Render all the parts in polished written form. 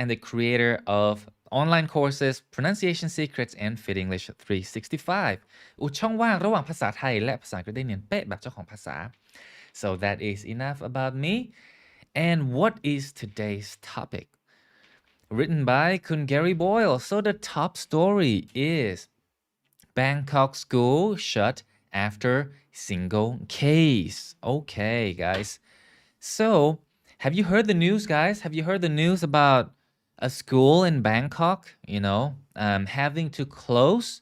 and the creator of online courses Pronunciation Secrets and Fit English 365 อุดช่องว่างระหว่างภาษาไทยและภาษาอังกฤษได้เนียนเป๊ะแบบเจ้าของภาษา so that is enough about me and what is today's topic written by Kun Gary Boyle so the top story is Bangkok school shut after single case okay guys so have you heard the news guys have you heard the news about a school in Bangkok having to close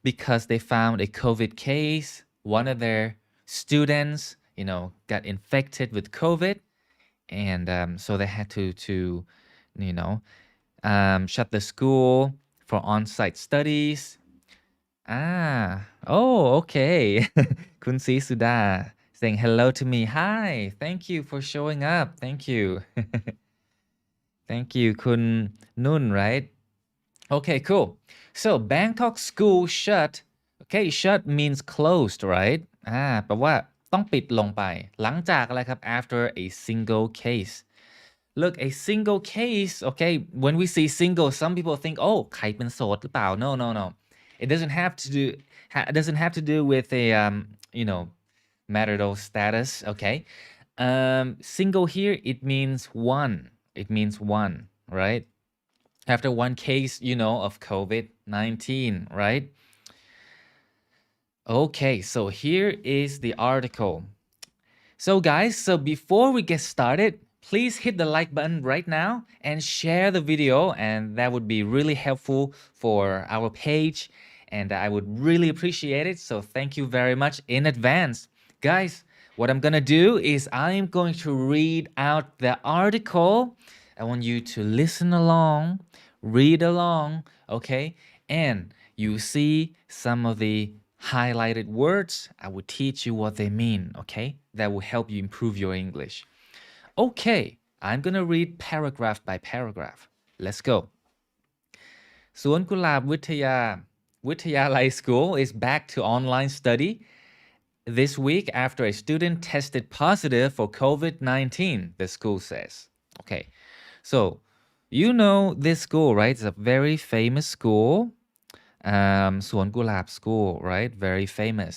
because they found a COVID case one of their students got infected with COVID and so they had to shut the school for on-site studies oh okay คุณศรีสุดา saying hello to me hi thank you for showing up thank you thank you คุณนุ่น right okay cool so Bangkok school shut okay shut means closed rightแปลว่าต้องปิดลงไปหลังจากอะไรครับ after a single case look a single case okay when we see single some people think oh ใครเป็นโสดหรือเปล่า no it doesn't have to do with a marital status okay single here it means one right after one case of COVID-19 right okay so here is the article so guys before we get started please hit the like button right now and share the video and that would be really helpful for our page and I would really appreciate it so thank you very much in advance guys what I'm gonna do is I'm going to read out the article I want you to listen along read along okay and you see some of the highlighted words I will teach you what they mean okay that will help you improve your English okay I'm gonna read paragraph by paragraph let's go สวนกุหลาบวิทยาลัย school is back to online study this week after a student tested positive for COVID-19 the school says okay so you know this school right it's a very famous school สวนกุหลาบ school right very famous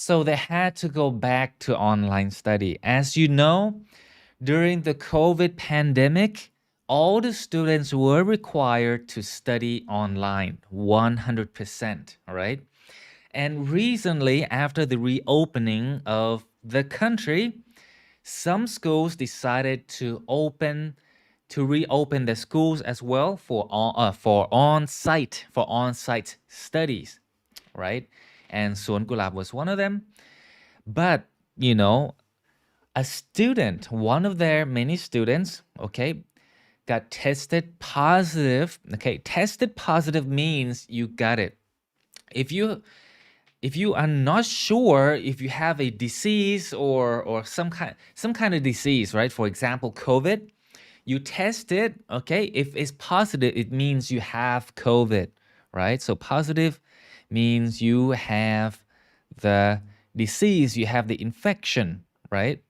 so they had to go back to online study as you know during the COVID pandemic all the students were required to study online 100% all right and recently after the reopening of the country some schools decided to reopen the schools as well for on-site studies right and Suan Gulab was one of them but a student one of their many students okay got tested positive okay tested positive means you got it if you are not sure if you have a disease or some kind of disease right for example COVID you test it okay if it's positive it means you have COVID right so positive means you have the disease you have the infection right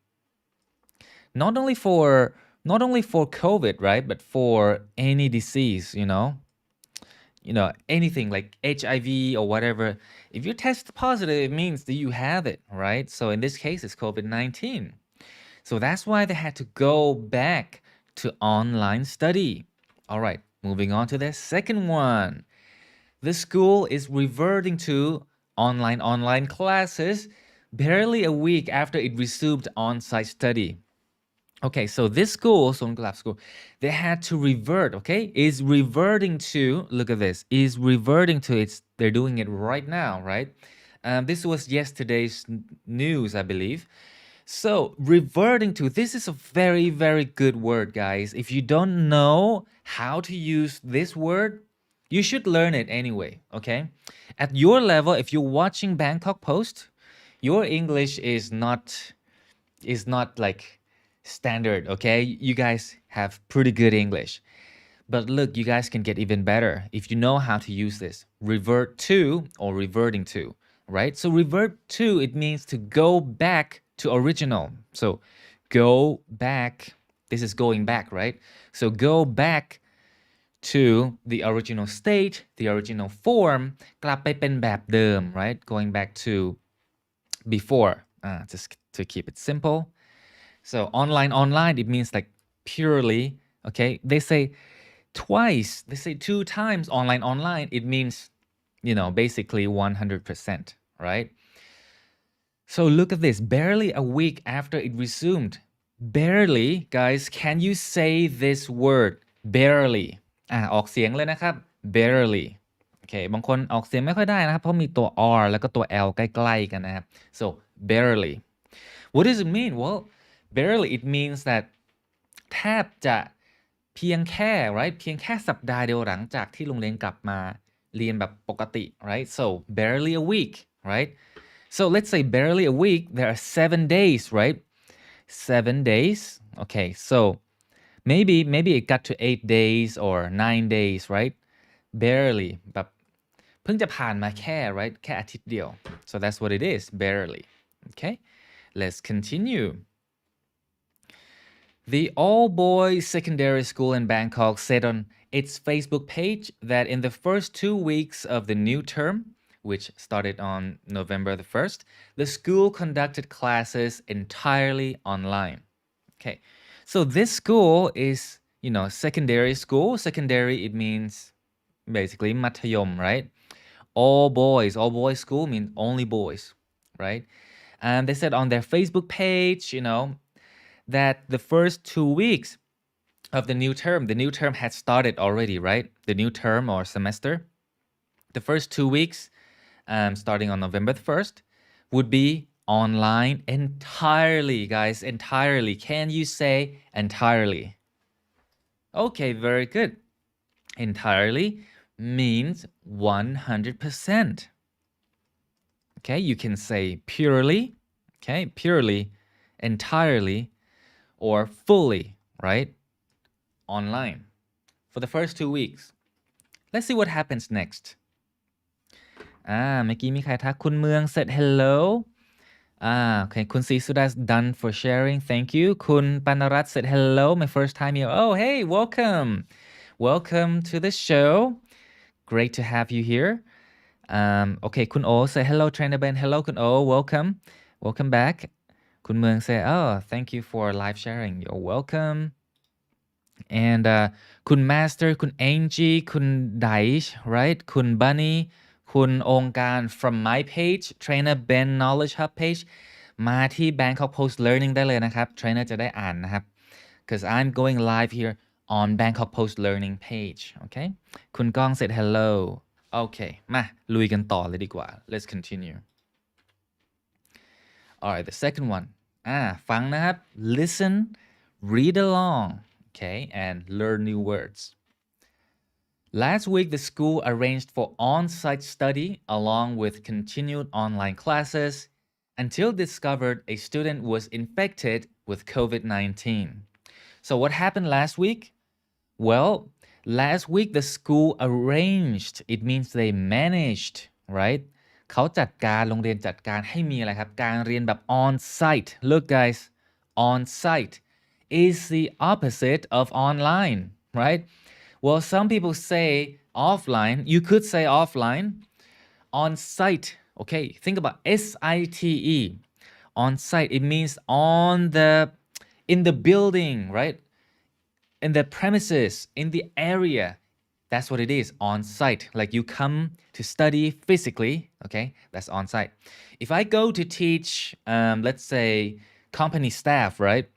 not only for COVID right but for any disease anything like HIV or whatever if you test positive it means that you have it right so in this case it's COVID-19 so that's why they had to go back to online study all right moving on to the second one the school is reverting to online classes barely a week after it resumed on-site study okay so this school Songklap school they had to revert okay is reverting to look at this is reverting to it's they're doing it right now right this was yesterday's news I believe so reverting to this is a very very good word guys if you don't know how to use this word you should learn it anyway okay at your level if you're watching Bangkok Post your English is not like standard okay you guys have pretty good English but look you guys can get even better if you know how to use this revert to or reverting to right so revert to it means to go back to original so go back This is going back, right? So go back to the original state, the original form กลับไปเป็นแบบเดิม right? Going back to before, just to keep it simple. So online, it means like purely, okay? They say twice, they say 2 times online, it means, basically 100%, right? So look at this, barely a week after it resumed. Barely, guys, can you say this word? Barely. ออกเสียงเลยนะครับ barely. โอเค บางคนออกเสียงไม่ค่อยได้นะครับ เพราะมีตัว R แล้วก็ตัว L ใกล้ๆกันนะครับ so barely. What does it mean? Well, barely it means that แทบจะเพียงแค่ right เพียงแค่สัปดาห์เดียวหลังจากที่โรงเรียนกลับมาเรียนแบบปกติ right? So barely a week, right? So let's say barely a week, there are 7 days, right? 7 days. Okay, so maybe it got to 8 days or 9 days, right? Barely แบบเพิ่งจะผ่านมาแค่ right? แค่อาทิตย์เดียว so that's what it is, barely. Okay, let's continue. The all-boys secondary school in Bangkok said on its Facebook page that in the first 2 weeks of the new term, which started on November the 1st, the school conducted classes entirely online. Okay, so this school is, secondary school. Secondary, it means basically มัธยม, right? All boys school means only boys, right? And they said on their Facebook page, that the first 2 weeks of the new term had started already, right? The new term or semester. The first 2 weeks, starting on November the 1st, would be online entirely, guys, entirely. Can you say entirely? Okay, very good. Entirely means 100%. Okay, you can say purely, okay, purely, entirely, or fully, right? Online for the first 2 weeks. Let's see what happens next. เมื่อกี้มีใครทักคุณเมือง said hello. Okay, คุณศรีสุดา done for sharing, thank you. คุณปานรัตน์ said hello, my first time here. Oh, hey, welcome to the show. Great to have you here. Okay, คุณโอ say hello, trainer Ben. Hello คุณโอ welcome back. คุณเมือง say oh, thank you for live sharing. You're welcome. And คุณ master คุณ Angie คุณ Daish, right? คุณ Bunny คุณองค์การ from my page trainer Ben knowledge hub page มาที่ Bangkok Post Learning ได้เลยนะครับ trainer จะได้อ่านนะครับ because I'm going live here on Bangkok Post Learning page. Okay, คุณก้อง said hello. Okay, มาลุยกันต่อเลยดีกว่า let's continue. Alright, the second one. ฟังนะครับ listen, read along, okay, and learn new words. Last week, the school arranged for on-site study along with continued online classes until discovered a student was infected with COVID-19. So what happened last week? Well, last week the school arranged, it means they managed, right? เขาจัดการโรงเรียนจัดการให้มีอะไรครับการเรียนแบบ on-site. Look guys, on-site is the opposite of online, right? Well, some people say offline. You could say offline. On-site, okay? Think about S-I-T-E. On-site, it means in the building, right? In the premises, in the area. That's what it is, on-site. Like you come to study physically, okay? That's on-site. If I go to teach, let's say, company staff, right?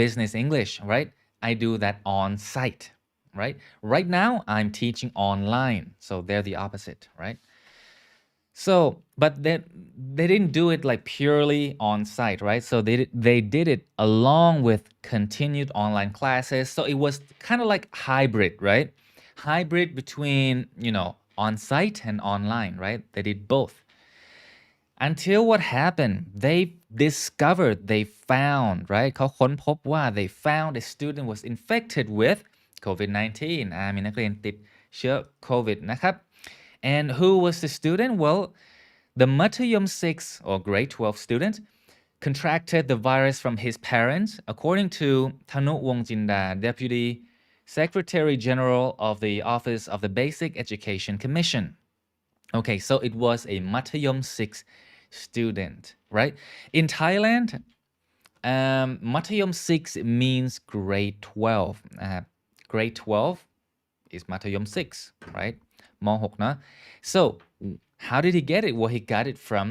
Business English, right? I do that on-site, right? Right now, I'm teaching online. So they're the opposite, right? So, but they didn't do it like purely on-site, right? So they did it along with continued online classes. So it was kind of like hybrid, right? Hybrid between, on-site and online, right? They did both. Until what happened? They found, right? เขาค้นพบว่า they found a student was infected with COVID-19. มีนักเรียนติดเชื้อ COVID นะครับ And who was the student? Well, the Mathayom 6 or grade 12 student contracted the virus from his parents, according to Thanu Wongjinda, Deputy Secretary General of the Office of the Basic Education Commission. Okay, so it was a Mathayom 6 student, right? In Thailand, Mathayom 6 means grade 12. Grade 12 is Mathayom 6, right? ม .6 นะ So how did he get it? Well, he got it from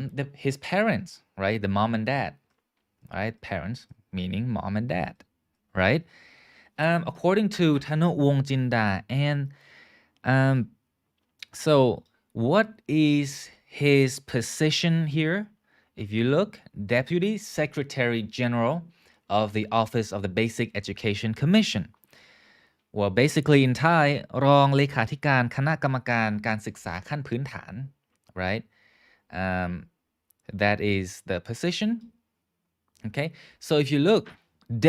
his parents, right? The mom and dad, right? Parents meaning mom and dad, right? According to Thanu Wongjinda, and so what is his position here? If you look, Deputy Secretary General of the Office of the Basic Education Commission. Well, basically in Thai รองเลขาธิการคณะกรรมการการศึกษาขั้นพื้นฐาน right? That is the position. Okay, so if you look,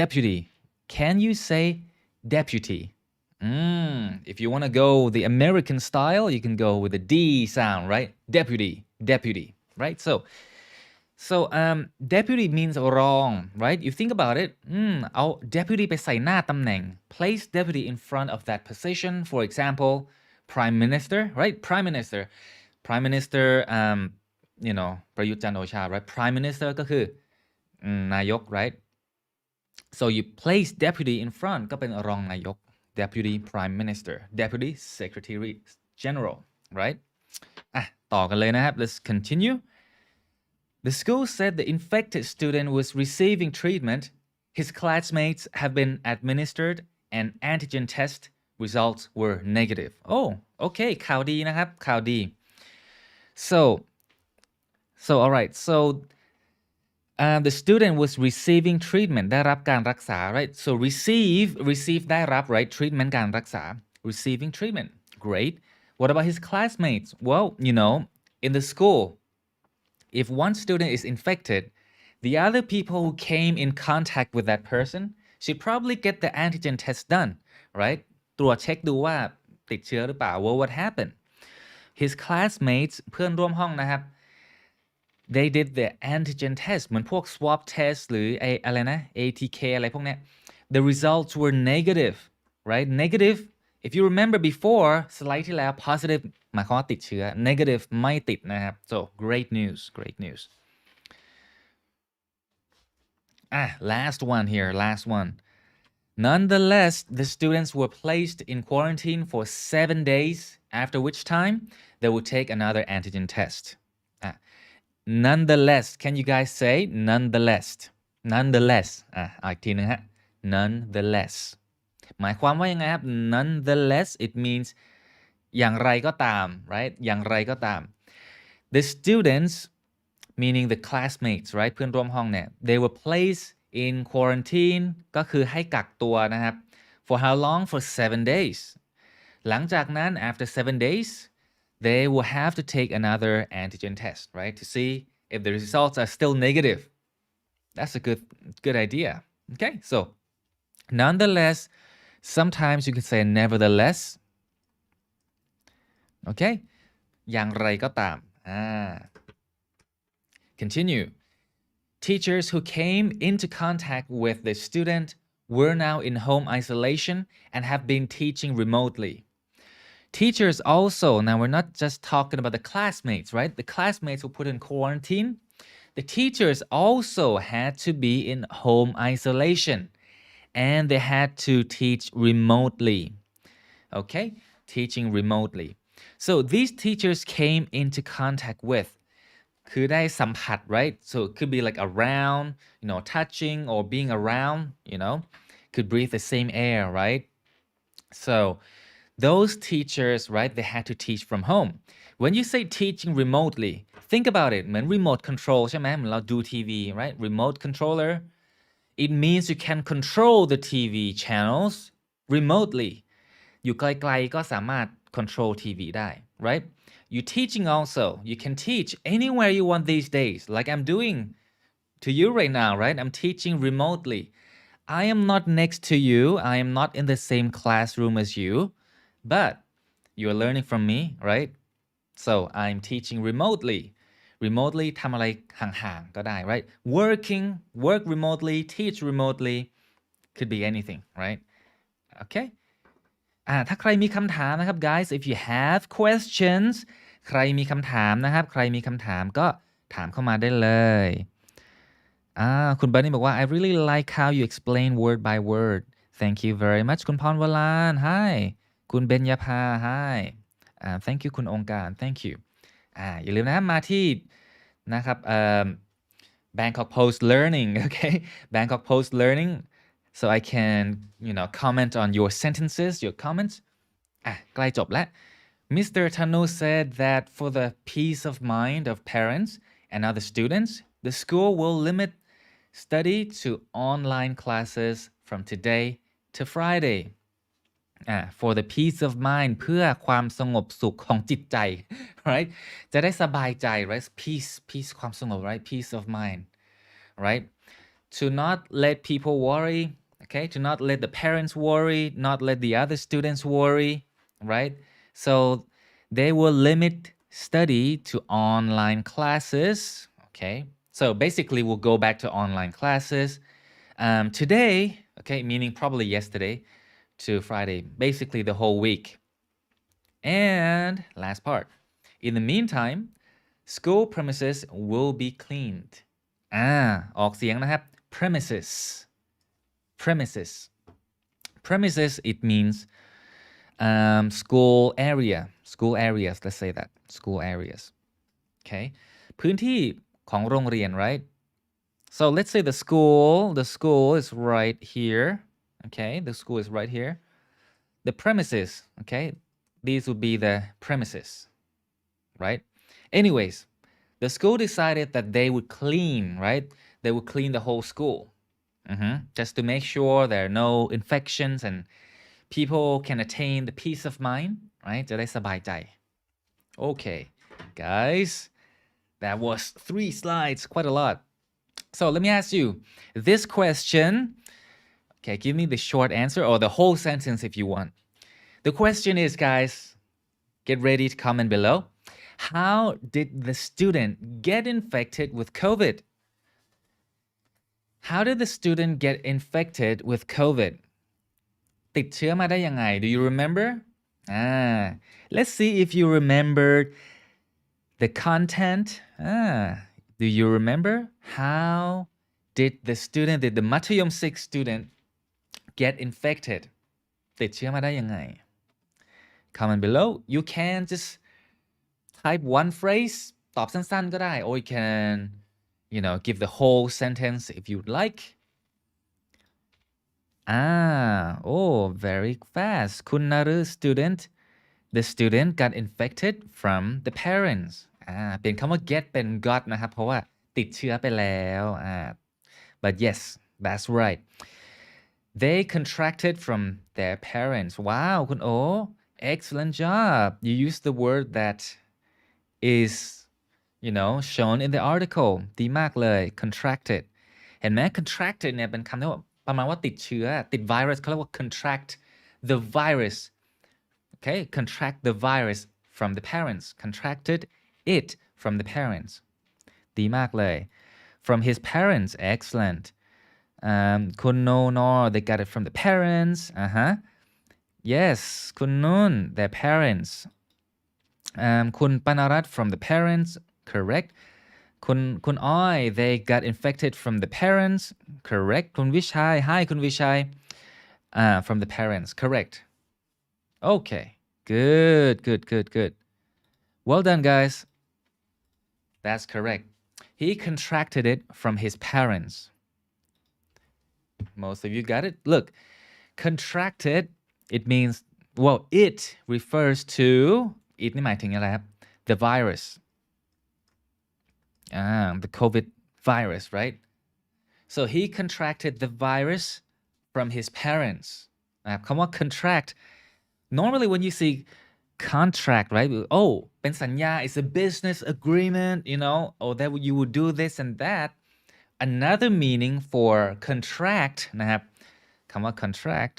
deputy, can you say deputy? If you want to go the American style, you can go with the D sound, right? Deputy, right? So deputy means รอง right? You think about it, เอา deputy ไปใส่หน้าตำแหน่ง place deputy in front of that position. For example, prime minister, right? Prime minister, you know ประยุทธ์จันทร์โอชา right? Prime minister ก็คือนายก right? So you place deputy in front ก็เป็นรองนายก deputy prime minister, deputy secretary general, right? ต่อกันเลยนะครับ let's continue. The school said the infected student was receiving treatment. His classmates have been administered an antigen test. Results were negative. Oh, okay. ข่าวดีนะครับ ข่าวดี So all right. So the student was receiving treatment. ได้รับการรักษา right? So receive ได้รับ right? Treatment การรักษา receiving treatment. Great. What about his classmates? Well, you know, in the school, if one student is infected, the other people who came in contact with that person should probably get the antigen test done, right? ตรวจเช็คดูว่าติดเชื้อหรือเปล่า Well, what happened? His classmates เพื่อนร่วมห้องนะครับ they did the antigen test เหมือนพวก swab test หรืออะไรนะ ATK อะไรพวกเนี้ย the results were negative, right? Negative, if you remember before สไลด์ที่แล้ว positive หมายความว่าติดเชื้อ negative ไม่ติดนะครับ so great news last one here nonetheless the students were placed in quarantine for 7 days after which time they would take another antigen test nonetheless can you guys say nonetheless อีกทีนึงฮะ nonetheless หมายความว่ายังไงครับ nonetheless it means อย่างไรก็ตาม right อย่างไรก็ตาม the students meaning the classmates right เพื่อนร่วมห้องเนี่ย they were placed in quarantine ก็คือให้กักตัวนะครับ for how long for 7 days หลังจากนั้น after 7 days they will have to take another antigen test right to see if the results are still negative. That's a good idea. Okay, so nonetheless, sometimes you can say nevertheless. Okay, อย่างไรก็ตาม Continue. Teachers who came into contact with the student were now in home isolation and have been teaching remotely. Teachers also, now we're not just talking about the classmates, right? The classmates were put in quarantine. The teachers also had to be in home isolation and they had to teach remotely. Okay, teaching remotely. So these teachers came into contact with คือได้สัมผัส right? So it could be like around, you know, touching or being around, you know, could breathe the same air, right? So those teachers, right, they had to teach from home. When you say teaching remotely, think about it เหมือน remote control ใช่ไหมเหมือนเราดูทีวี right? Remote controller. It means you can control the TV channels remotely. อยู่ไกลๆก็สามารถ control TV ได้ right? You teaching also. You can teach anywhere you want these days, like I'm doing to you right now, right? I'm teaching remotely. I am not next to you. I am not in the same classroom as you, but you're learning from me, right? So I'm teaching remotely. remotely ทำอะไรห่างๆก็ได้ right work remotely teach remotely could be anything right okay ถ้าใครมีคำถามนะครับ guys if you have questions ใครมีคำถามนะครับใครมีคำถามก็ถามเข้ามาได้เลยคุณบันนี่บอกว่า I really like how you explain word by word thank you very much คุณพรวลาน hi คุณเบญญาภา hi thank you คุณองค์การ thank youอย่าลืมนะมาที่นะครับBangkok Post Learning okay Bangkok Post Learning so I can comment on your sentences your commentsใกล้จบแล้ว Mr. Tanu said that for the peace of mind of parents and other students the school will limit study to online classes from today to Friday for the peace of mind เพื่อความสงบสุขของจิตใจ right จะได้สบายใจ right peace ความสงบ right peace of mind right to not let people worry okay to not let the parents worry not let the other students worry right so they will limit study to online classes okay so basically we'll go back to online classes today okay meaning probably yesterday to Friday basically the whole week and last part in the meantime school premises will be cleaned ออกเสียงนะครับ premises it means school areas let's say that school areas okay พื้นที่ของโรงเรียน right so let's say the school is right here okay the school is right here the premises okay these would be the premises right anyways the school decided that they would clean right they would clean the whole school just to make sure there are no infections and people can attain the peace of mind right จะได้สบายใจ okay guys that was 3 slides quite a lot so let me ask you this question okay give me the short answer or the whole sentence if you want the question is guys get ready to comment below how did the student get infected with COVID how did the student get infected with COVID ติดเชื้อมาได้ยังไง do you remember let's see if you remembered the content do you remember how did the มัธยม 6 student get infected ติดเชื้อมาได้ยังไง comment below you can just type one phrase ตอบสั้นๆก็ได้ or you can give the whole sentence if you'd like very fast คุณนฤ student the student got infected from the parents เปลี่ยนคำว่า get เป็น got นะครับเพราะว่าติดเชื้อไปแล้ว but yes that's right they contracted from their parents wow คุณโอ excellent job you used the word that is shown in the article ดีมากเลย contracted เห็นไหม contracted เนี่ยเป็นคำที่ว่าประมาณว่าติดเชื้อติดไวรัสเขาเรียกว่า contract the virus okay contract the virus from the parents contracted it from the parents ดีมากเลย from his parents excellentคุณโนนอ they got it from the parents yes คุณนุ่น their parentsคุณปนรัตน์ from the parents correct คุณอ้อย they got infected from the parents correct คุณวิชัย hi คุณวิชัยfrom the parents correct okay good well done guys that's correct he contracted it from his parents most of you got it look contracted it means well it refers to it นี่หมายถึงอะไรครับ the virus the COVID virus right so he contracted the virus from his parents คำว่า contract normally when you see contract right oh เป็นสัญญา it's a business agreement or that you would do this and that another meaning for contract นะครับคำว่า contract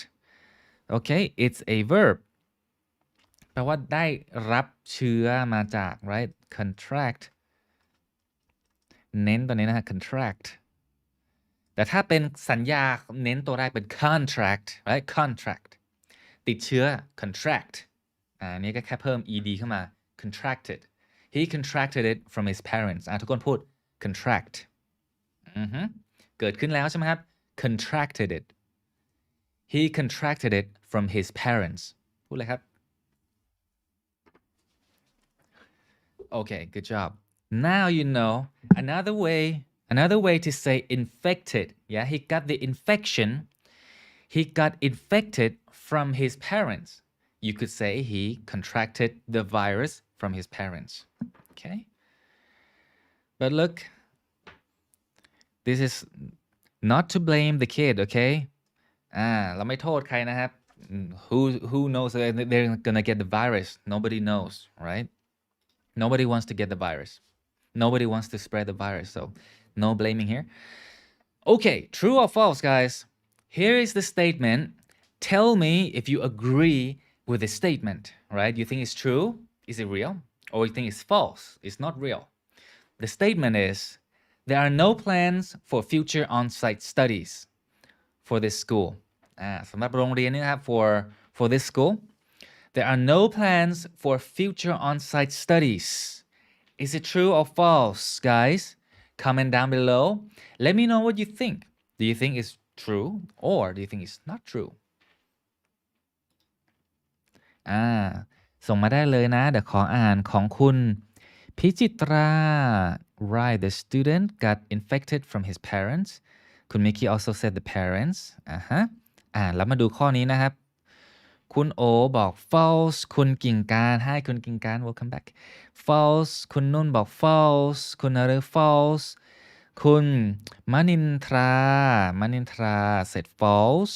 okay it's a verb แปลว่าได้รับเชื้อมาจาก right contract เน้นตัวนี้นะฮะ contract แต่ถ้าเป็นสัญญาเน้นตัวแรกเป็น contract right contract ติดเชื้อ contract อันนี้ก็แค่เพิ่ม ed เข้ามา contracted he contracted it from his parents ทุกคนพูด contract เกิดขึ้นแล้วใช่ไหมครับ contracted it he contracted it from his parents พูดเลยครับ okay good job now you know another way to say infected yeah he got the infection he got infected from his parents you could say he contracted the virus from his parents okay but look this is not to blame the kid okay เราไม่โทษใครนะครับ who knows they're gonna get the virus nobody knows right nobody wants to get the virus nobody wants to spread the virus so no blaming here okay true or false guys here is the statement tell me if you agree with the statement right you think it's true is it real or you think it's false it's not real the statement is there are no plans for future on-site studies for this school สำหรับโรงเรียนนี้นะครับ for this school there are no plans for future on-site studies is it true or false guys comment down below let me know what you think do you think it's true or do you think it's not true ส่งมาได้เลยนะเดี๋ยวขออ่านของคุณพิจิตรา right the student got infected from his parents คุณมิกกี้ also said the parents แล้วมาดูข้อนี้นะครับคุณโอบอก false คุณกิ่งการ hi คุณกิ่งการ welcome back false คุณนุ่นบอก false คุณนฤ false คุณมณินทรา said false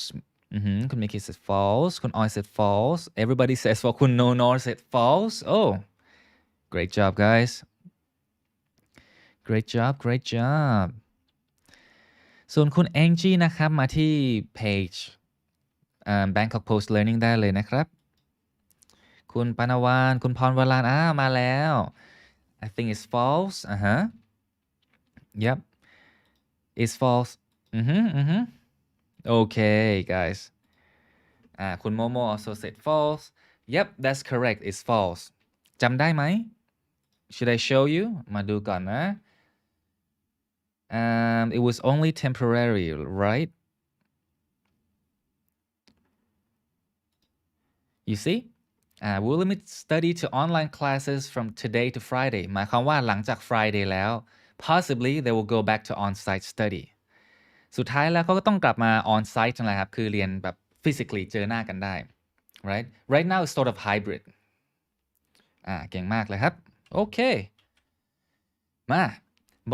คุณมิกกี้ said false คุณออย said false everybody says false คุณโนนอร์ said false oh great job guys great job ส่วนคุณแองจี้นะครับมาที่ page Bangkok Post Learning ได้เลยนะครับคุณปานวานคุณพรวรานมาแล้ว I think it's false yep it's false okay guys คุณโมโม also said false yep that's correct it's false จำได้ไหม should I show you มาดูก่อนนะit was only temporary right you see we'll limit study to online classes from today to Friday หมายความว่าหลังจาก Friday แล้ว possibly they will go back to on-site study สุดท้ายแล้วเขาก็ต้องกลับมา on-site นั่นแหละครับคือเรียนแบบ physically เจอหน้ากันได้ right now it's sort of hybrid เก่งมากเลยครับโอเคมา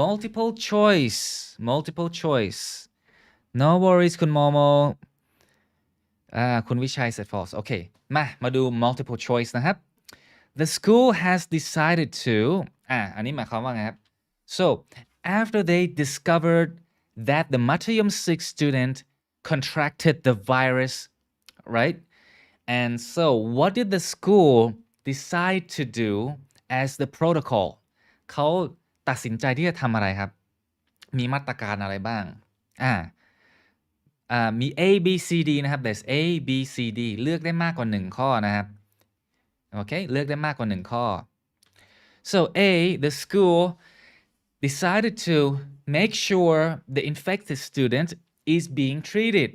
multiple choice no worries คุณโมโมคุณวิชัย said false โอเคมาดู multiple choice นะครับ the school has decided to อันนี้หมายความว่าไงครับ so after they discovered that the Matayam 6 student contracted the virus right and so what did the school decide to do as the protocol เขาตัดสินใจที่จะทำอะไรครับมีมาตรการอะไรบ้างมี A B C D นะครับ there's A B C D เลือกได้มากกว่า1ข้อนะครับโอเคเลือกได้มากกว่า1ข้อ so A the school decided to make sure the infected student is being treated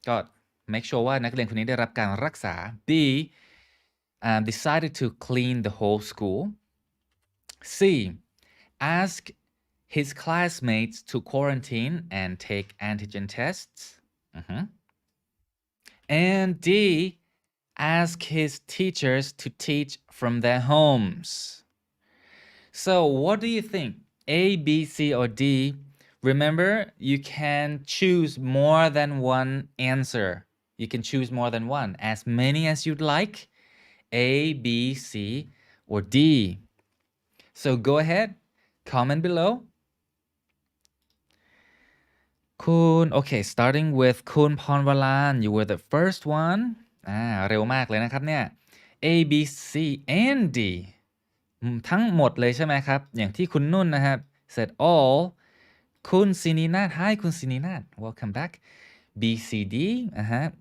ก็ make sure ว่านักเรียนคนนี้ได้รับการรักษา B decided to clean the whole school C ask his classmates to quarantine and take antigen tests and D ask his teachers to teach from their homes so what do you think A B C or D remember you can choose more than one answer you can choose more than one as many as you'd like A B C or D so go ahead comment belowคุณโอเค starting with คุณพรวราน you were the first one เร็วมากเลยนะครับเนี่ย A B C and D ทั้งหมดเลยใช่ไหมครับอย่างที่คุณนุ่นนะครับ said all คุณซินีนาฏ Hi คุณซินีนาฏ Welcome back BCD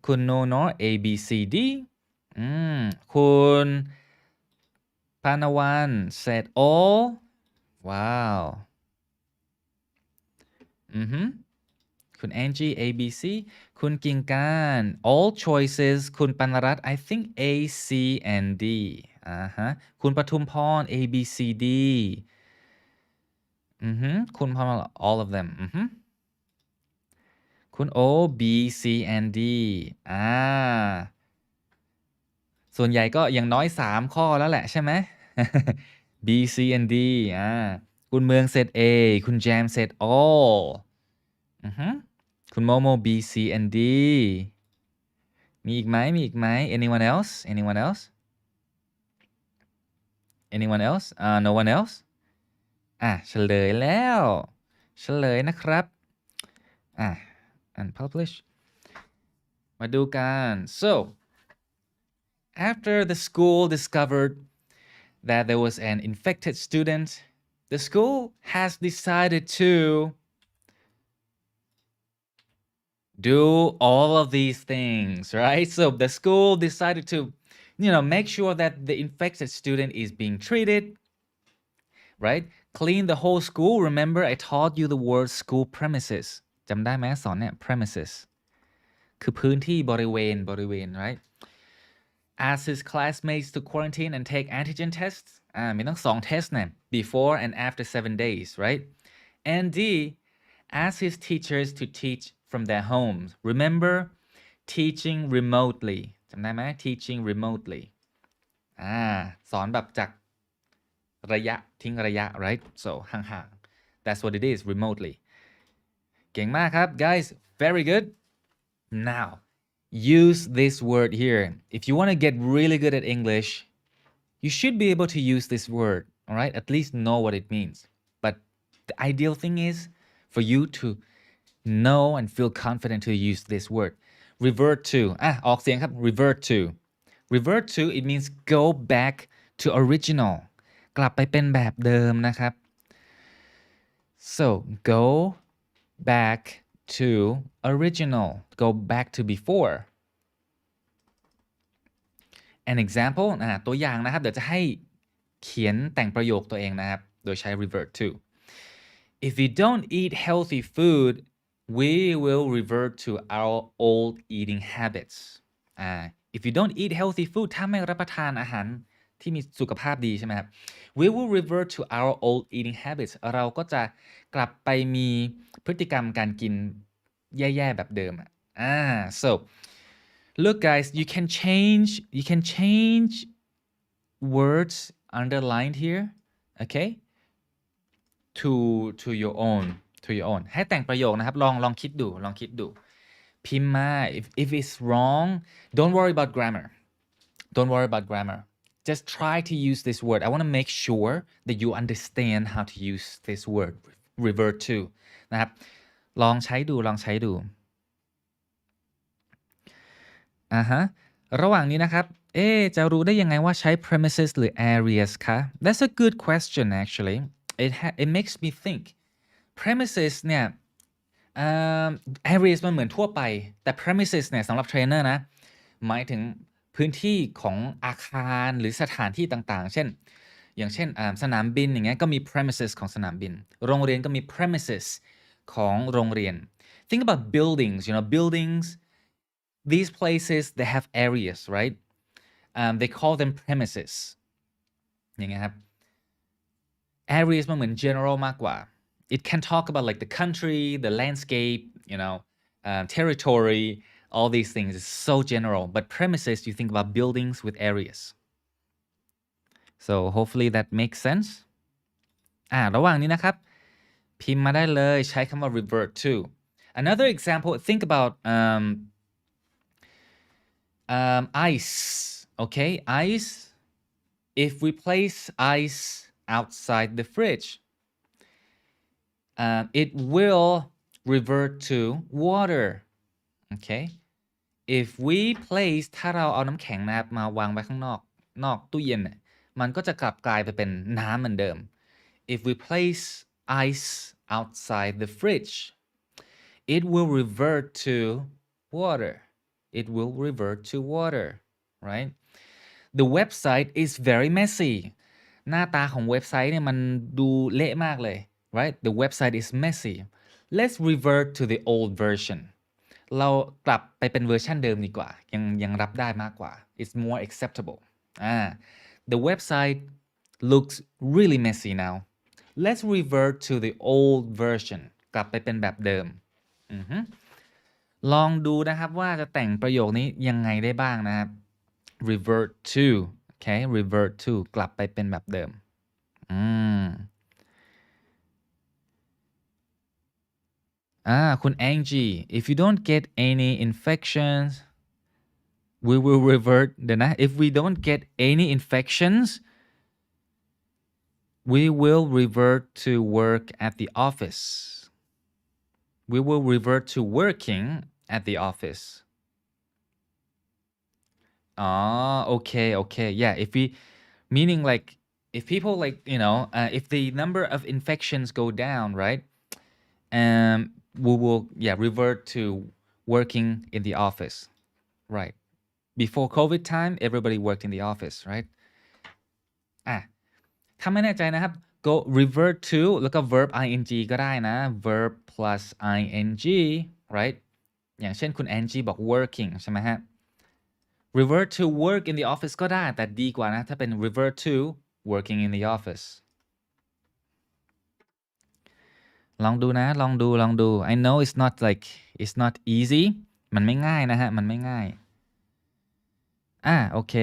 คุณโนโน ABCD คุณปานวัน said all wow คุณแองจี้ ABC คุณกิ่งการ all choices คุณปนรัตน์ I think A C and D คุณปทุมพร A B C D คุณพร all of them คุณ O B C and D ส่วนใหญ่ก็อย่างน้อย3ข้อแล้วแหละใช่ไหม B C and D คุณเมือง said A คุณแจม said all คุณโมโม B C and D มีอีกไหม anyone else no one else เฉลยแล้วเฉลยนะครับunpublish มาดูกัน so after the school discovered that there was an infected student the school has decided to do all of these things, right? So the school decided to, make sure that the infected student is being treated, right? Clean the whole school. Remember, I taught you the word school premises. จำได้ไหมสอนเนี่ย premises คือพื้นที่บริเวณ right? Ask his classmates to quarantine and take antigen tests. มีทั้ง2 tests เนี่ย before and after 7 days, right? And D, ask his teachers to teach from their homes. Remember, teaching remotely. จำได้ไหม teaching remotely. สอนแบบจากระยะทิ้งระยะ right? So ห่างๆ That's what it is, remotely. เก่งมากครับ guys. Very good. Now, use this word here. If you want to get really good at English, you should be able to use this word, all right? At least know what it means. But the ideal thing is for you to know and feel confident to use this word. Revert to ออกเสียงครับ revert to it means go back to original กลับไปเป็นแบบเดิมนะครับ so go back to original go back to before an example ตัวอย่างนะครับเดี๋ยวจะให้เขียนแต่งประโยคตัวเองนะครับโดยใช้ revert to if we don't eat healthy food we will revert to our old eating habits if you don't eat healthy food ถ้าไม่รับประทานอาหารที่มีสุขภาพดีใช่ไหมครับ we will revert to our old eating habits เราก็จะกลับไปมีพฤติกรรมการกินแย่ๆแบบเดิมso look guys you can change words underlined here okay to your own ให้แต่งประโยคนะครับลองคิดดูพิมพ์มา if it's wrong don't worry about grammar just try to use this word I want to make sure that you understand how to use this word revert to นะครับลองใช้ดูระหว่างนี้นะครับจะรู้ได้ยังไงว่าใช้ premises หรือ areas คะ That's a good question actually it makes me think premises เนี่ยareas มันเหมือนทั่วไปแต่ premises เนี่ยสำหรับเทรนเนอร์นะหมายถึงพื้นที่ของอาคารหรือสถานที่ต่างๆอย่างเช่นสนามบินอย่างเงี้ยก็มี premises ของสนามบินโรงเรียนก็มี premises ของโรงเรียน think about buildings buildings these places they have areas right they call them premises อย่างเงี้ยครับ areas มันเหมือน general มากกว่า it can talk about like the country the landscape territory all these things is so general but premises you think about buildings with areas so hopefully that makes sense ระหว่างนี้นะครับพิมพ์มาได้เลยใช้คำว่า revert to another example think about ice okay ice if we place ice outside the fridge it will revert to water okay if we place ถ้าเราเอาน้ำแข็งนะครับมาวางไว้ข้างนอกตู้เย็นมันก็จะกลับกลายไปเป็นน้ำเหมือนเดิม if we place ice outside the fridge, it will revert to water. It will revert to water, right? The website is very messy หน้าตาของเว็บไซต์เนี่ยมันดูเละมากเลย right? The website is messy. Let's revert to the old version. เรากลับไปเป็นเวอร์ชันเดิมดีกว่ายังรับได้มากกว่า It's more acceptable. The website looks really messy now. Let's revert to the old version. กลับไปเป็นแบบเดิม ลองดูนะครับว่าจะแต่งประโยคนี้ยังไงได้บ้างนะครับ revert to okay revert to กลับไปเป็นแบบเดิมคุณ Angie if you don't get any infections we will revert เดี๋ยวนะ if we don't get any infections we will revert to work at the office we will revert to working at the office okay yeah if we meaning like if people like if the number of infections go down right we will revert to working in the office right before COVID time everybody worked in the office right ถ้าไม่แน่ใจนะครับ go revert to แล้วก็ verb ing ก็ได้นะ verb plus ing right อย่างเช่นคุณ Angie บอก working ใช่ไหมฮะ revert to work in the office ก็ได้แต่ดีกว่านะถ้าเป็น revert to working in the office ลองดูนะลองดู I know it's not easy มันไม่ง่ายนะฮะมันไม่ง่ายโอเค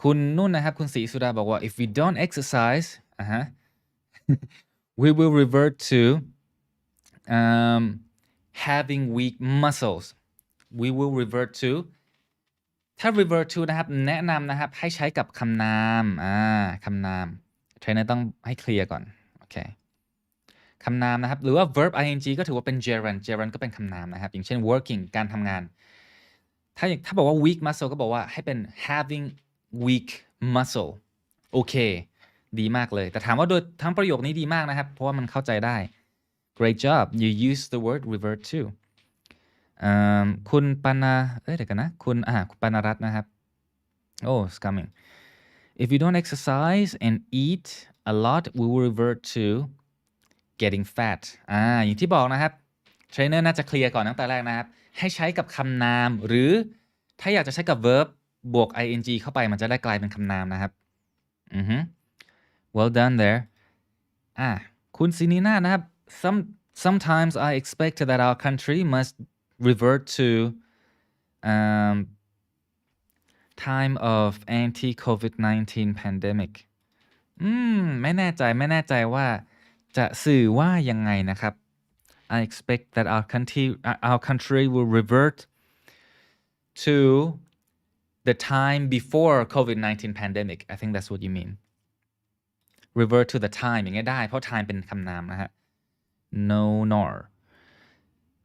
คุณนุ่นนะครับคุณศรีสุดาบอกว่า if we don't exercise we will revert to having weak muscles we will revert to ถ้า revert to นะครับแนะนำนะครับให้ใช้กับคำนามคำนามเทรนเนอร์ต้องให้เคลียร์ก่อนโอเคคำนามนะครับหรือว่า verb ing ก็ถือว่าเป็น gerund ก็เป็นคำนามนะครับอย่างเช่น working การทำงานถ้าบอกว่า weak muscle ก็บอกว่าให้เป็น having weak muscle โอเคดีมากเลยแต่ถามว่าโดยทั้งประโยคนี้ดีมากนะครับเพราะว่ามันเข้าใจได้ great job you use the word revert to คุณปนาเดี๋ยวกันนะคุณปนารัตน์นะครับ oh it's coming if you don't exercise and eat a lot we will revert to getting fat อย่างที่บอกนะครับเทรนเนอร์น่าจะเคลียร์ก่อนตั้งแต่แรกนะครับให้ใช้กับคำนามหรือถ้าอยากจะใช้กับ verb บวก ing เข้าไปมันจะได้กลายเป็นคำนามนะครับwell done there คุณซินีนานะครับ sometimes I expect that our country must revert to time of anti-COVID-19 pandemic ไม่แน่ใจว่าจะสื่อว่ายังไงนะครับ I expect that our country will revert to the time before COVID-19 pandemic I think that's what you mean revert to the time อย่างเงี้ยได้เพราะ time เป็นคำนามนะฮะ no nor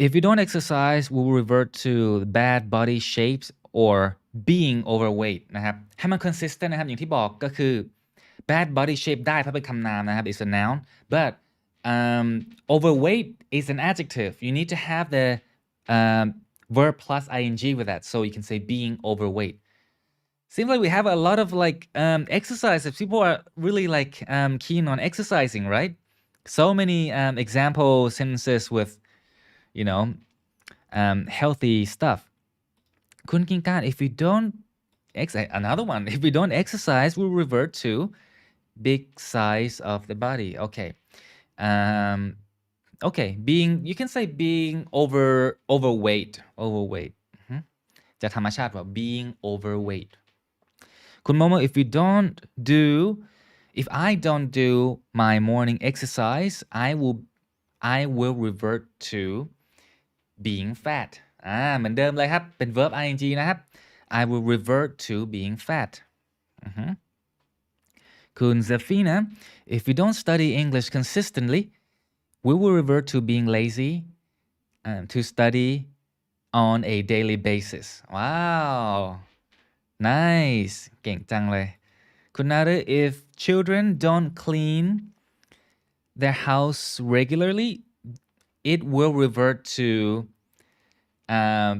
if you don't exercise we will revert to bad body shapes or being overweight นะครับให้มัน consistent นะครับอย่างที่บอกก็คือ bad body shape ได้เพราะเป็นคำนามนะครับ is a noun but overweight is an adjective you need to have the verb plus ing with that so you can say being overweight seems like we have a lot of exercises people are really keen on exercising right so many example sentences with healthy stuff คุณกิงการ if we don't another one if we don't exercise we'll revert to big size of the body okay being you can say being overweight จะธรรมชาติว่า being overweight คุณโมโม if I don't do my morning exercise I will revert to being fat เหมือนเดิมเลยครับเป็น verb ing นะครับ I will revert to being fat คุณ Zafina if we don't study English consistently we will revert to being lazy to study on a daily basis wow nice เก่งจังเลย คุณนารุ if children don't clean their house regularly it will revert to um,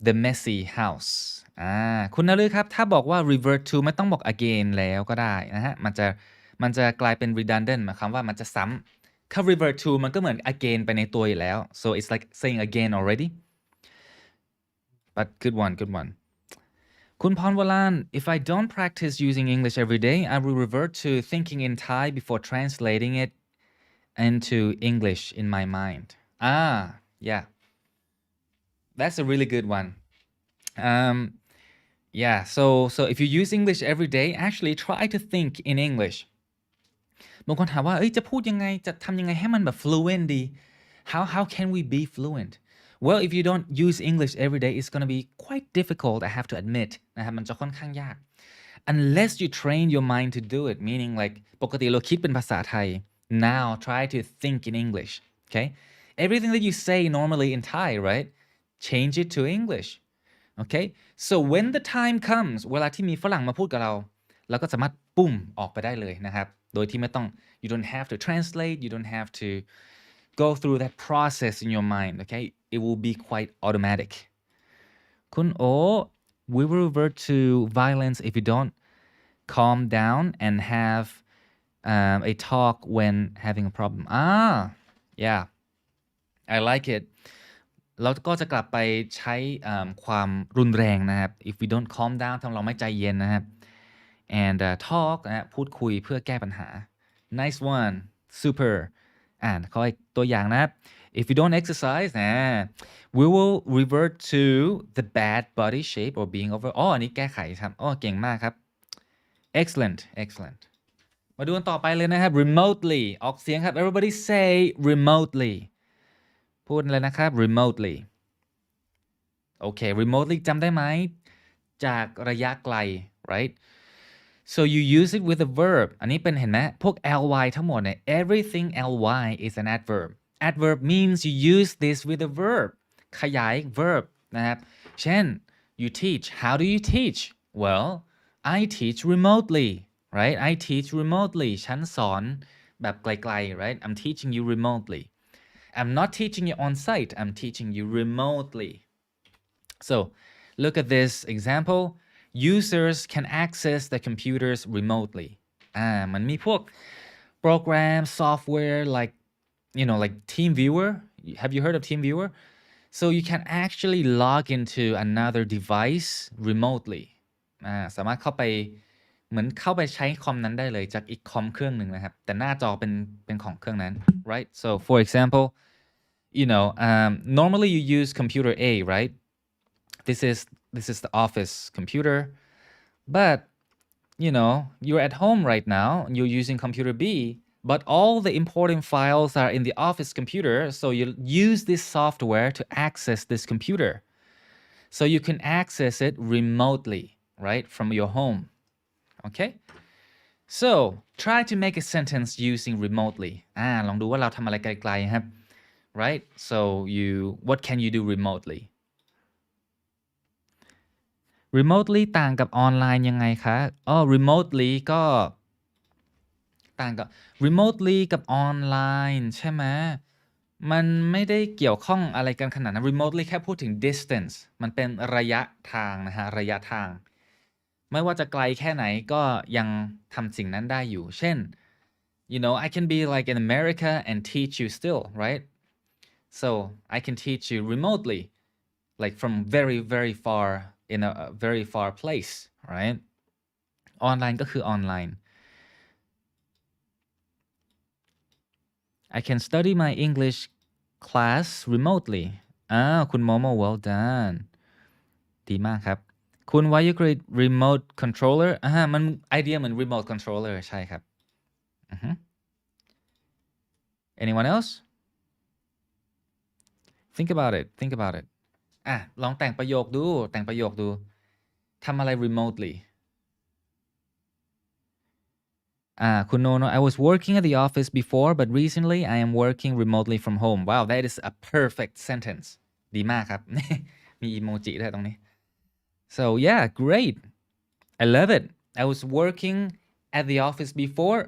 the messy house คุณนารุครับถ้าบอกว่า revert to ไม่ต้องบอก again แล้วก็ได้นะฮะมันจะกลายเป็น redundant หมายความว่ามันจะซ้ำถ้า revert to มันก็เหมือน again ไปในตัวอยู่แล้ว so it's like saying again already but good one คุณพรวลาน if I don't practice using English every day I will revert to thinking in Thai before translating it into English in my mind yeah that's a really good one yeah so if you use English every day actually try to think in English บางคนถามว่าจะพูดยังไงจะทำยังไงให้มันแบบ fluent ดี how can we be fluent well if you don't use English every day it's gonna be quite difficult I have to admit นะครับมันจะค่อนข้างยาก unless you train your mind to do it meaning like ปกติเราคิดเป็นภาษาไทย now try to think in English okay everything that you say normally in Thai right change it to English okay so when the time comes เวลาที่มีฝรั่งมาพูดกับเราก็สามารถปุ้มออกไปได้เลยนะครับโดยที่ไม่ต้อง you don't have to translate you don't have to go through that process in your mind okay it will be quite automatic คุณโอ we will revert to violence if you don't calm down and have a talk when having a problem yeah I like it เราก็จะกลับไปใช้ความรุนแรงนะครับ if we don't calm down ทำเราไม่ใจเย็นนะครับ and talk นะพูดคุยเพื่อแก้ปัญหา nice one super ขออีกตัวอย่างนะครับ if you don't exercise we will revert to the bad body shape or being over อันนี้แก้ไขครับเก่งมากครับ excellent มาดูกันต่อไปเลยนะครับ remotely ออกเสียงครับ everybody say remotely พูดเลยนะครับ remotely โอเค remotely จำได้ไหมจากระยะไกล right so you use it with a verb อันนี้เป็นเห็นไหมพวก ly ทั้งหมดเนี่ย everything ly is an adverb adverb means you use this with a verb ขยาย verb นะครับเช่น you teach how do you teach well I teach remotely right I teach remotely ฉันสอนแบบไกลๆ right I'm teaching you remotely I'm not teaching you on site I'm teaching you remotely so look at this example users can access the computers remotely มันมีพวกโปรแกรม software like like TeamViewer have you heard of TeamViewer so you can actually log into another device remotely สามารถเข้าไปเหมือนเข้าไปใช้คอมนั้นได้เลยจากอีกคอมเครื่องหนึ่งนะครับแต่หน้าจอเป็นของเครื่องนั้น right so for example normally you use computer A right this is the office computer but you're at home right now and you're using computer B but all the important files are in the office computer so you use this software to access this computer so you can access it remotely right from your home okay so try to make a sentence using remotely ลองดูว่าเราทำอะไรไกลๆครับ right so what can you do remotely remotely ต่างกับออนไลน์ยังไงคะremotely ก็ต่างกับ remotely กับออนไลน์ใช่ไหมมันไม่ได้เกี่ยวข้องอะไรกันขนาดนั้น remotely แค่พูดถึง distance มันเป็นระยะทางนะฮะระยะทางไม่ว่าจะไกลแค่ไหนก็ยังทำสิ่งนั้นได้อยู่เช่น I can be like in America and teach you still right so I can teach you remotely like from very very far in a very far place right ออนไลน์ก็คือออนไลน์ I can study my English class remotely คุณโมโม well done ดีมากครับคุณ why you create remote controller มันไอเดียเหมือน remote controller ใช่ครับanyone else think about it ลองแต่งประโยคดูทำอะไร remotelyคุณโน I was working at the office before but recently I am working remotely from home wow that is a perfect sentence ดีมากครับ มีอีโมจิด้วยตรงนี้so yeah great I love it I was working at the office before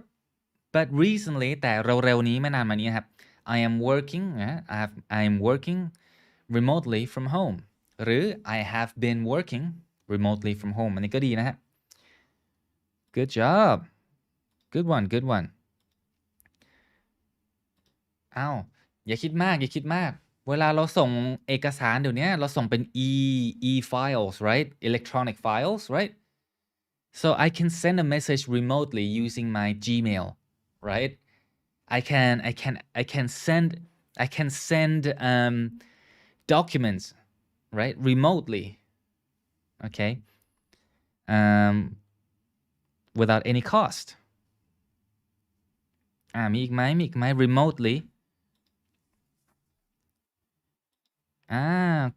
but recently แต่เร็วๆนี้ไม่นานมานี้ครับ I am working I am working remotely from home หรือ I have been working remotely from home อันนี้ก็ดีนะฮะ good job good one good one อ้าวอย่าคิดมากอย่าคิดมากเวลาเราส่งเอกสารเดี๋ยวนี้เราส่งเป็น e files right electronic files right so I can send a message remotely using my Gmail right I can send documents right remotely okay without any cost มีอีกไหม remotely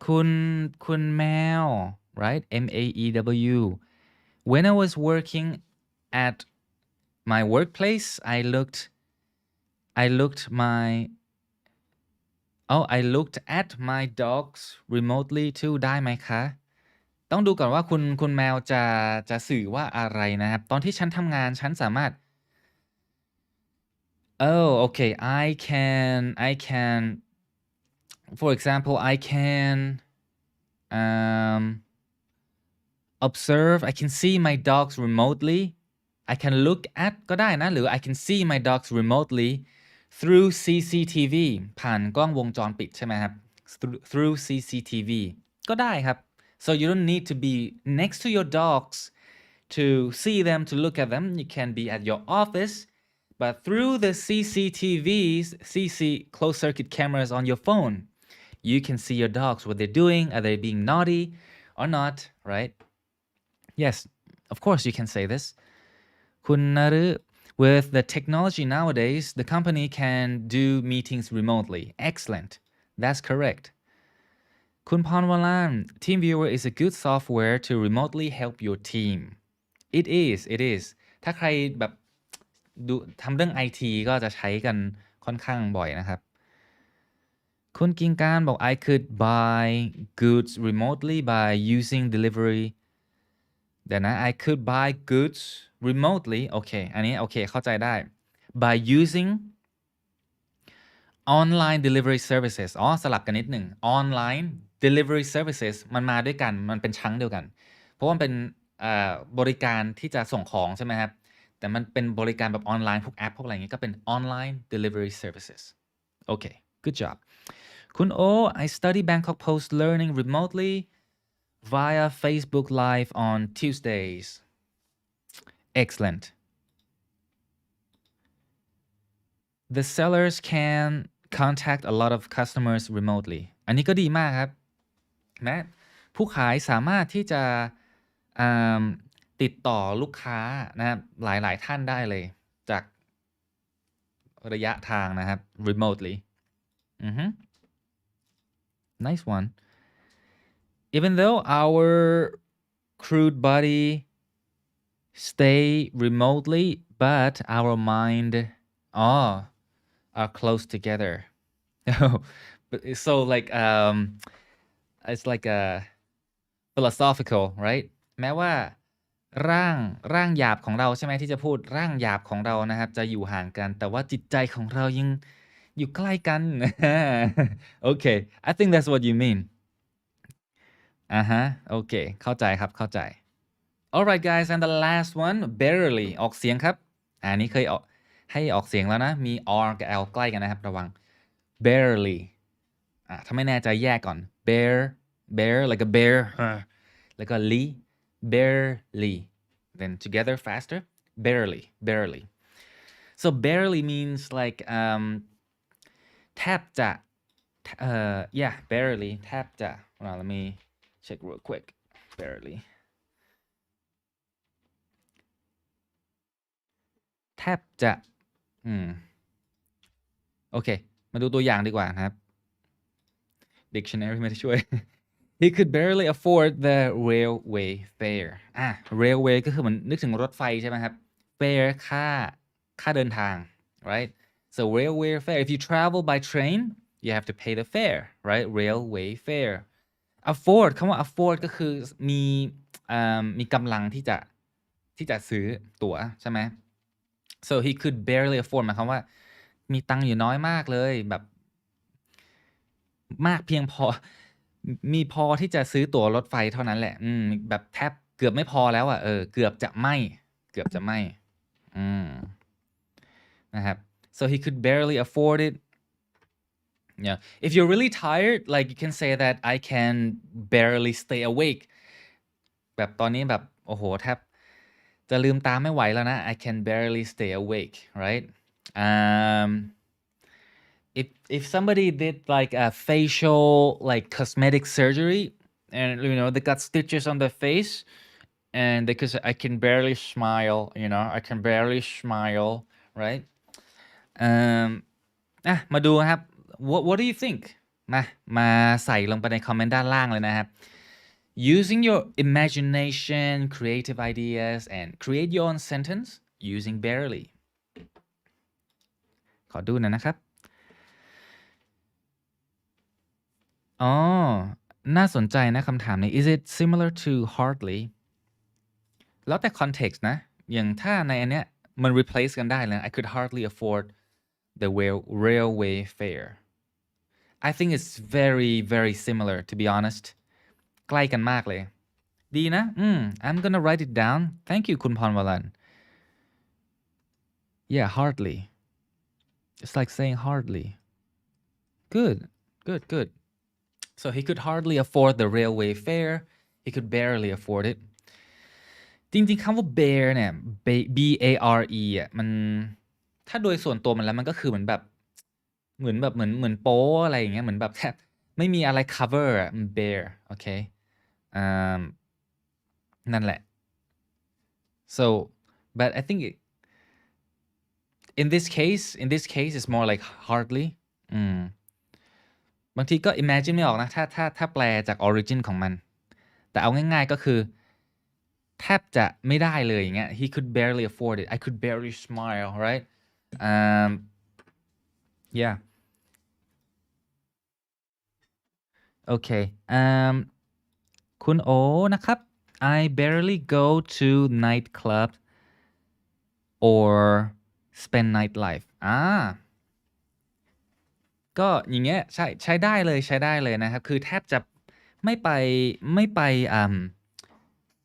คุณแมว right MAEW when I was working at my workplace I looked at my dogs remotely too ได้ไหมคะต้องดูก่อนว่าคุณแมวจะสื่อว่าอะไรนะครับตอนที่ฉันทำงานฉันสามารถokay I can for example I can observe I can see my dogs remotely I can look at ก็ได้นะหรือ I can see my dogs remotely through CCTV ผ่านกล้องวงจรปิดใช่ไหมครับ through CCTV ก็ได้ครับ so you don't need to be next to your dogs to see them to look at them you can be at your office but through the CCTVs closed circuit cameras on your phone you can see your dogs what they're doing are they being naughty or not right yes of course you can say this คุณนฤ with the technology nowadays the company can do meetings remotely excellent that's correct คุณพรวลาน TeamViewer is a good software to remotely help your team it is ถ้าใครแบบดูทำเรื่อง IT ก็จะใช้กันค่อนข้างบ่อยนะครับคุณกิงการบอก I could buy goods remotely by using delivery เดี๋ยวนะ I could buy goods remotely โอเคอันนี้โอเคเข้าใจได้ by using online delivery services สลับกันนิดหนึ่ง online delivery services มันมาด้วยกันมันเป็นชั้นเดียวกันเพราะว่ามันเป็นบริการที่จะส่งของใช่ไหมครับแต่มันเป็นบริการแบบออนไลน์พวกแอปพวกอะไรอย่างเงี้ยก็เป็น online delivery services โอเค good job คุณโอ I study Bangkok Post learning remotely via Facebook Live on Tuesdays excellent the sellers can contact a lot of customers remotely อันนี้ก็ดีมากครับแม้ผู้ขายสามารถที่จะติดต่อลูกค้านะครับหลายๆท่านได้เลยจากระยะทางนะครับ remotely nice one even though our crude body stay remotely but our mind are close together so like it's like a philosophical right แม้ว่าร่างหยาบของเราใช่ไหมที่จะพูดร่างหยาบของเรานะครับจะอยู่ห่างกันแต่ว่าจิตใจของเรายังอยู่ใกล้กัน okay I think that's what you mean โอเคเข้าใจครับเข้าใจ alright guys and the last one barely ออกเสียงครับอันนี้เคยให้ออกเสียงแล้วนะมี R กับ L ใกล้กันนะครับระวัง barely ถ้าไม่แน่ใจแยกก่อน bear like a bear แล้วก็ barely then together faster barely so barely means like แทบจะ yeah barely แทบจะ let me check real quick barely แทบจะโอเคมาดูตัวอย่างดีกว่านะครับ dictionary ไม่ได้ช่วยHe could barely afford the railway fare railway ก็คือมันนึกถึงรถไฟใช่ไหมครับ fare ค่าเดินทาง right so railway fare if you travel by train you have to pay the fare right railway fare afford คำว่า afford ก็คือมีกำลังที่จะ ที่จะซื้อตั๋วใช่ไหม so he could barely afford หมายความว่ามีตังค์อยู่น้อยมากเลยแบบมากเพียงพอมีพอที่จะซื้อตั๋วรถไฟเท่านั้นแหละแบบแทบเกือบไม่พอแล้วอ่ะเกือบจะไม่อืมนะครับ so he could barely afford it. Yeah, if you're really tired, like you can say that I can barely stay awake. แบบตอนนี้แบบโอ้โหแทบจะลืมตาไม่ไหวแล้วนะ I can barely stay awake, right? Um, if somebody did like a facial like cosmetic surgery and they got stitches on their face and they could say I can barely smile, I can barely smile, right? Um, มาดูครับ what do you think มาใส่ลงไปในคอมเมนต์ด้านล่างเลยนะครับ using your imagination creative ideas and create your own sentence using barely ขอดูหน่อยนะครับอ๋อน่าสนใจนะคำถามนี้ is it similar to hardly แล้วแต่ context นะอย่างถ้าในอันเนี้ยมัน replace กันได้เลย I could hardly afford the railway fare I think it's very very similar to be honest ใกล้กันมากเลยดีนะI'm gonna write it down thank you คุณพรวรัน yeah hardly it's like saying hardly good so he could hardly afford the railway fare he could barely afford it จริงๆคำว่า bear เนี่ย B A R E อ่ะมันถ้าโดยส่วนตัวมันแล้วมันก็คือเหมือนแบบเหมือนโป๊อะไรอย่างเงี้ยเหมือนแบบแทบไม่มีอะไร cover อ่ะ bear โอเคนั่นแหละ so but I think in this case it's more like hardly บางทีก็ imagine ไม่ออกนะถ้าแปลจาก origin ของมันแต่เอาง่ายๆก็คือแทบจะไม่ได้เลยอย่างเงี้ย he could barely afford it I could barely smile right yeah okay คุณโอนะครับ I barely go to nightclub or spend nightlife ก็อย่างเงี้ยใช้ได้เลยนะครับคือแทบจะไม่ไป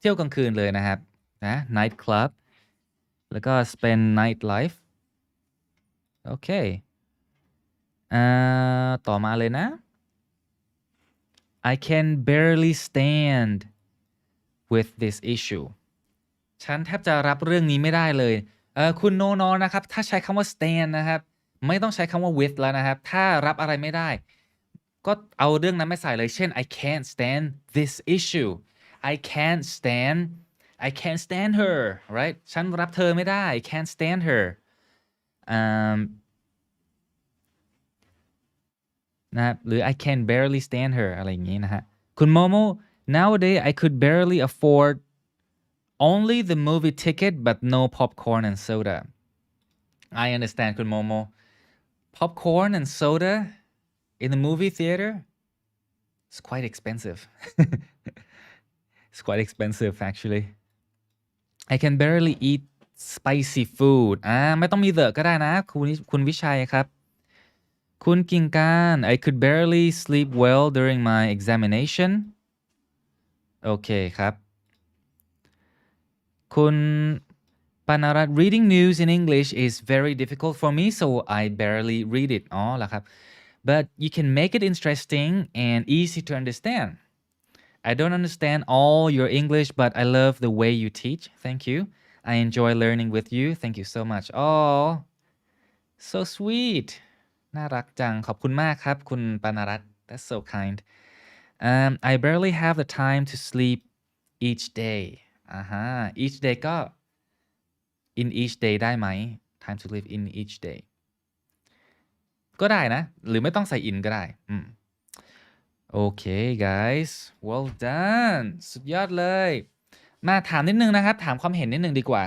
เที่ยวกลางคืนเลยนะครับนะ night club แล้วก็ spend night life โอเคต่อมาเลยนะ I can barely stand with this issue ฉันแทบจะรับเรื่องนี้ไม่ได้เลยคุณโนนอนะครับถ้าใช้คำว่า stand นะครับไม่ต้องใช้คำว่า with แล้วนะครับถ้ารับอะไรไม่ได้ก็เอาเรื่องนั้นไม่ใส่เลยเช่น I can't stand this issue I can't stand her right ฉันรับเธอไม่ได้ I can't stand her นะครับหรือ I can barely stand her อะไรอย่างนี้นะฮะคุณโมโม nowadays I could barely afford only the movie ticket but no popcorn and soda I understand คุณโมโม popcorn and soda in the movie theater it's quite expensive it's quite expensive actually I can barely eat spicy food ไม่ต้องมี the ก็ได้นะคุณวิชัยครับคุณกิ่งการ I could barely sleep well during my examination โอเคครับคุณปานารัต reading news in English is very difficult for me so I barely read it อ๋อเหรอครับ but you can make it interesting and easy to understand I don't understand all your English but I love the way you teach thank you I enjoy learning with you thank you so much oh so sweet น่ารักจังขอบคุณมากครับคุณปานารัต that's so kind I barely have the time to sleep each day each day ก็ in each day ได้ไหม time to live in each day ก็ได้นะหรือไม่ต้องใส่ in ก็ได้โอเค guys well done สุดยอดเลยมาถามนิดนึงนะครับถามความเห็นนิดนึงดีกว่า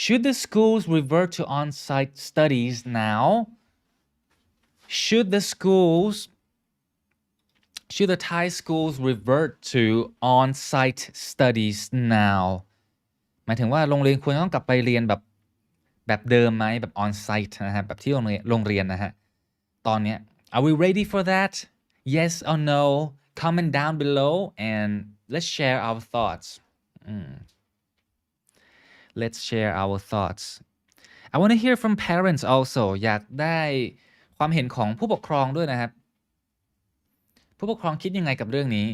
should the schools revert to on-site studies now should the Thai schools revert to on-site studies now หมายถึงว่าโรงเรียนควรต้องกลับไปเรียนแบบเดิมไหมแบบ on site นะฮะแบบที่โรงเรียนนะฮะตอนเนี้ย are we ready for that yes or no comment down below and let's share our thoughts let's share our thoughts I want to hear from parents also อยากได้ความเห็นของผู้ปกครองด้วยนะครับผู้ปกครองคิดยังไงกับเรื่องนี้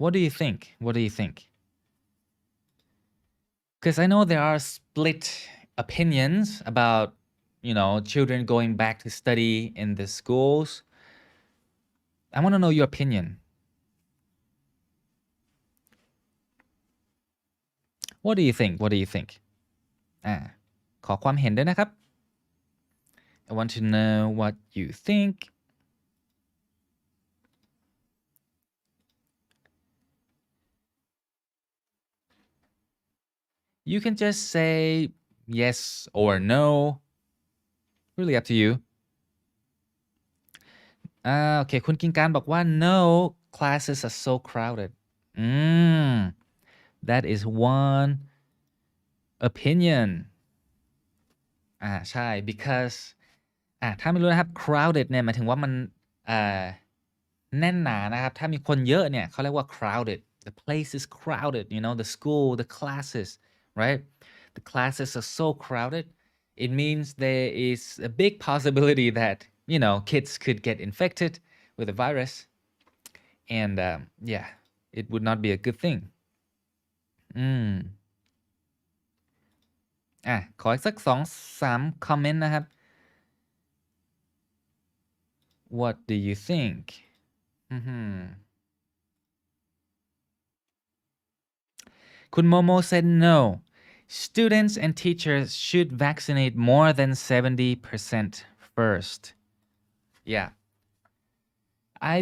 what do you think what do you think because I know there are split opinions about children going back to study in the schools I want to know your opinion what do you think what do you think ขอความเห็นด้วยนะครับ I want to know what you think you can just say yes or no really up to you โอเคคุณกินการบอกว่า no classes are so crowded that is one opinion ใช่ because ถ้าไม่รู้นะครับ crowded เนี่ยหมายถึงว่ามันแน่นหนานะครับถ้ามีคนเยอะเนี่ยเขาเรียกว่า crowded the place is crowded the school the classes right the classes are so crowded it means there is a big possibility that kids could get infected with the virus and yeah it would not be a good thing ขออีกสัก2-3 คอมเมนต์นะครับ what do you thinkคุณโมโม said no students and teachers should vaccinate more than 70% first yeah I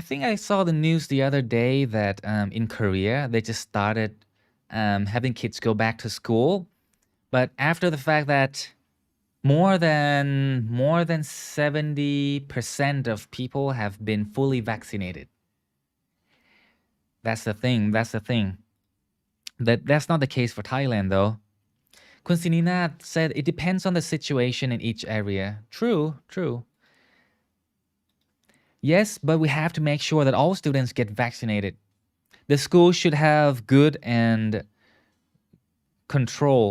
think I saw the news the other day that in Korea they just started having kids go back to school but after the fact that more than 70% of people have been fully vaccinated that's the thing that's not the case for Thailand though Kun Sinina said it depends on the situation in each area true yes but we have to make sure that all students get vaccinated the school should have good control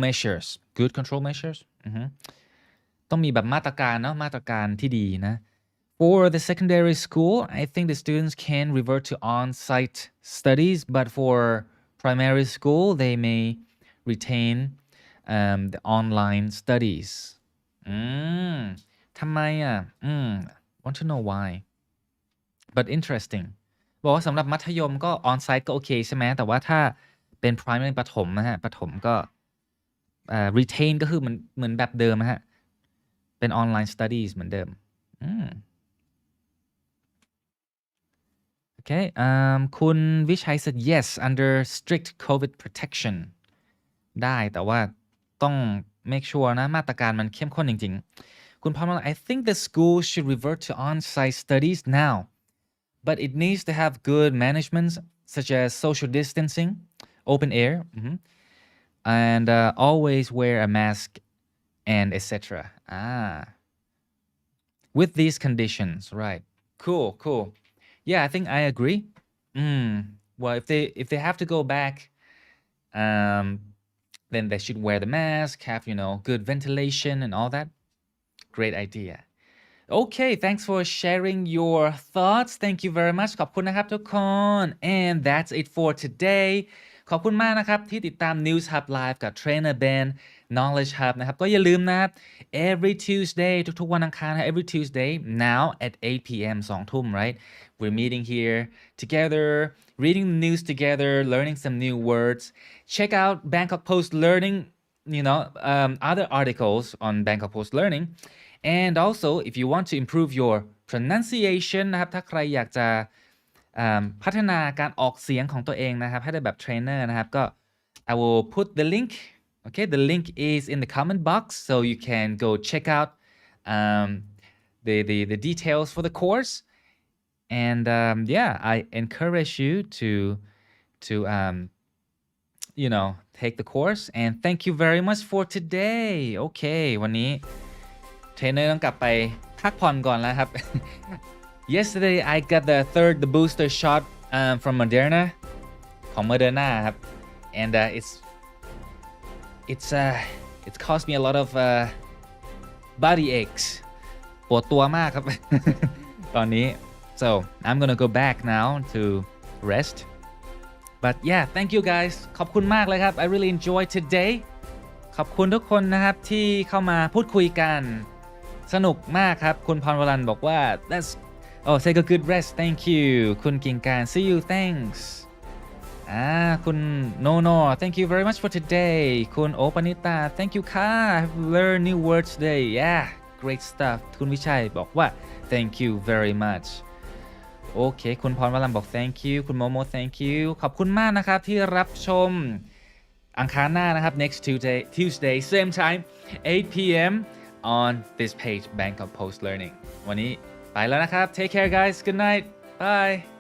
measures ต้องมีแบบมาตรการเนาะมาตรการที่ดีนะ For the secondary school I think the students can revert to on-site studies but for primary school they may retain the online studies ทำไมwant to know why but interesting บอกว่าสำหรับมัธยมก็ on-site ก็โอเคใช่ไหมแต่ว่าถ้าเป็น primary ประถมนะฮะประถมก็retain ก็คือเหมือนแบบเดิมนะฮะเป็น online studies เหมือนเดิมOkayคุณวิชัย said yes under strict COVID protection ได้แต่ว่าต้อง make sure นะมาตรการมันเข้มข้นจริงๆคุณพรม I think the school should revert to on-site studies now but it needs to have good management such as social distancing open air and always wear a mask and etc with these conditions right cool yeah I think I agree well if they have to go back then they should wear the mask have good ventilation and all that great idea okay thanks for sharing your thoughts thank you very much ขอบคุณนะครับทุกคน and that's it for today ขอบคุณมากนะครับที่ติดตาม NewsHub Live กับ Trainer Ben Knowledge Hub นะครับก็อย่าลืมนะครับ every Tuesday ทุกๆวันอังคาร every Tuesday now at 8 p.m. 2 ทุ่ม right we're meeting here together reading the news together learning some new words check out Bangkok Post Learning other articles on Bangkok Post Learning and also if you want to improve your pronunciation นะครับถ้าใครอยากจะพัฒนาการออกเสียงของตัวเองนะครับให้ได้แบบเทรนเนอร์นะครับก็ I will put the link okay the link is in the comment box so you can go check out the details for the course and yeah I encourage you to to take the course and thank you very much for today โอเควันนี้เทรนเนอร์ต้องกลับไปพักผ่อนก่อนแล้วครับ Yesterday I got the booster shot from Moderna ของ Moderna ครับ and it's caused me a lot of body aches ปวดตัวมากครับ ตอนนี้ so I'm gonna go back now to rest but yeah thank you guys ขอบคุณมากเลยครับ I really enjoyed today ขอบคุณทุกคนนะครับที่เข้ามาพูดคุยกันสนุกมากครับคุณพรวรันบอกว่า take a good rest thank you คุณกิ่งการ see you thanks คุณ no thank you very much for today คุณโอปนิตา thank you ค่ะ I've learned new words today yeah great stuff คุณวิชัยบอกว่า thank you very much โอเคคุณพรวรันบอก thank you คุณโมโม thank you ขอบคุณมากนะครับที่รับชมอังคารหน้านะครับ next Tuesday same time 8 p.m. on this page Bangkok Post Learning วันนี้ไปแล้วนะครับ take care guys good night bye